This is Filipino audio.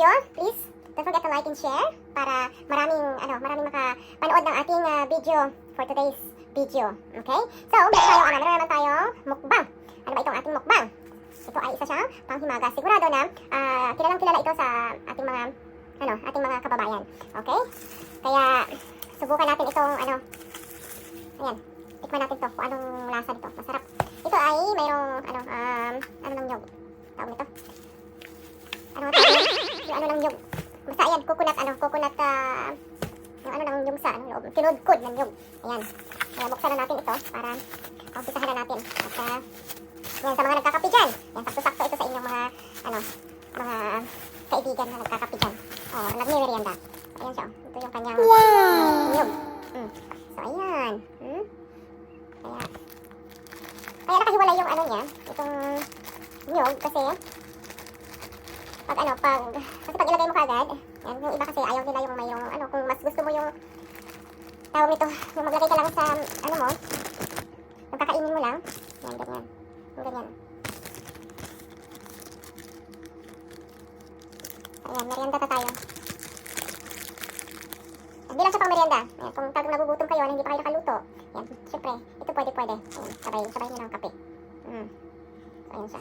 video, please don't forget to like and share para maraming makapanood ng ating video for today's video. Okay? So, meron naman tayong mukbang. Ano ba itong ating mukbang? Ito ay isa siyang panghimagas. Sigurado na kilalang-kilala ito sa ating mga kababayan. Okay? Kaya subukan natin itong ayan. Tikman natin to kung anong lasa nito. Masarap. Ito ay mayroong ng nyog. Tawag nito. Yung ng nyog. Basta ayan, coconut yung ng nyog sa loob. Tinudkod ng nyog. Ayan. Kaya buksan na natin ito para umpisahan na natin. At yan, sa mga nagkakape dyan. Yan, sakto-sakto ito sa inyong mga kaibigan na nagkakape dyan. O, nagme-merienda. Ayan siya. Ito yung kanyang nyog. So, ayan. Kaya nakahiwalay yung niya. Itong nyog kasi pag ilagay mo kagad, yan, yung iba kasi ayaw nila yung mayroong kung mas gusto mo yung tawag nito, yung maglagay ka lang sa mo, yung kakainin mo lang, yan, ganyan. Yung ganyan. Ayan, merienda na tayo. Hindi lang siya pang merienda. Ayan, kung talagang nagugutom kayo na hindi pa kayo nakaluto, yan, syempre, ito pwede. Ayan, sabay nyo ng kape. So, ayan siya.